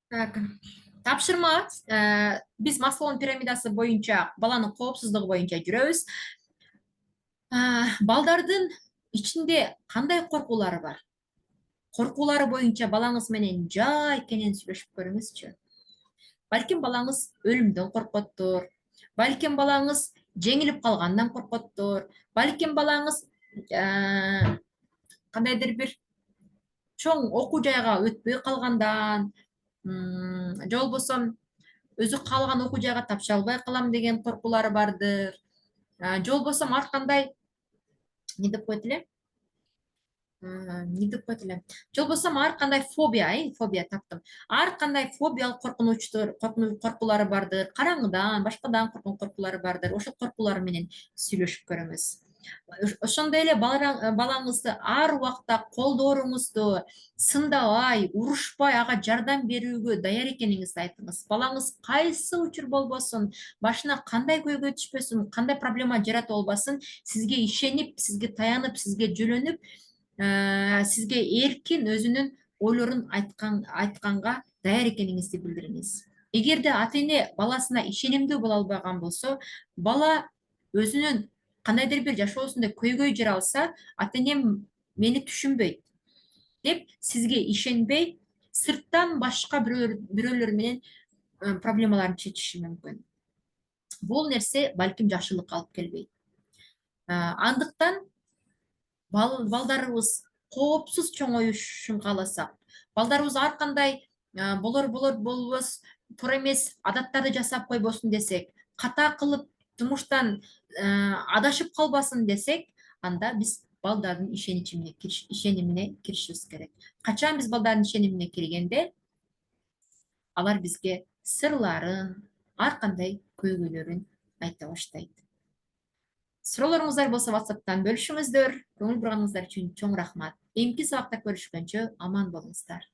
Так. Тапшырма. Биз Маслоун пирамидасы боюнча, баланын коопсуздугу боюнча жүрөбүз. Балдардын ичинде кандай коркуулары бар? Коркуулары боюнча балаңыз менен жай кенен сүйлөшүп көрүңүзчү. Балким балаңыз өлүмдөн коркоттур. Балким балаңыз жеңилип калгандан коркоттур. Балким балаңыз кандайдыр бир чоң окуу жайга өтпөй калгандан, же болбосо өзү каалаган окуу жайга тапша албай калам деген коркуулары бардыр. Же болбосо ар кандай эмне деп коет элем? Эмне деп коет элем? Же болбосо ар кандай фобия таптым. Ар кандай фобиялык коркуулары бардыр. Караңгыдан, башкадан корккон коркуулары бардыр. Ошол коркуулары менен сүйлөшүп көрүңүз. Ошондой эле балаңызды ар убакта колдооруңузду, сындабай, урушпай ага жардам берүүгө даяр экениңизди айтыңыз. Балаңыз кайсы учур болбосун, башына кандай көйгөй түшпөсүн, кандай проблема жаратып албасын, сизге ишенип, сизге таянып, сизге жөлөнүп, сизге эркин өзүнүн ойлорун айтканга даяр экениңизди билдириңиз. Эгерде ата эне баласына ишенимдүү боло албаган болсо, бала өзүнүн кандайдыр бир жашоосунда көйгөй жаралса, ата энем мени түшүнбөйт деп сизге ишенбей, сырттан башка бирөөлөр менен проблемаларын чечиши мүмкүн. Бул нерсе балким жакшылыкка алып келбейт. Андыктан балдарыбыз коопсуз чоңоюшун кааласак, балдарыбыз ар кандай болбос, туура эмес адаттарды жасап койбосун десек, ката кылып жумуштан адашып калбасын десек, анда биз балдардын ишенимине киришибиз керек. Качан биз балдардын ишенимине киргенде, алар бизге сырларын, ар кандай көйгөйлөрүн айта баштайт. Суроолоруңуздар болсо WhatsApp'тан бөлүшүңүздөр. Көңүл бурганыңыздар үчүн чоң рахмат. Эмки сабакта көрүшкөнчө аман болуңуздар.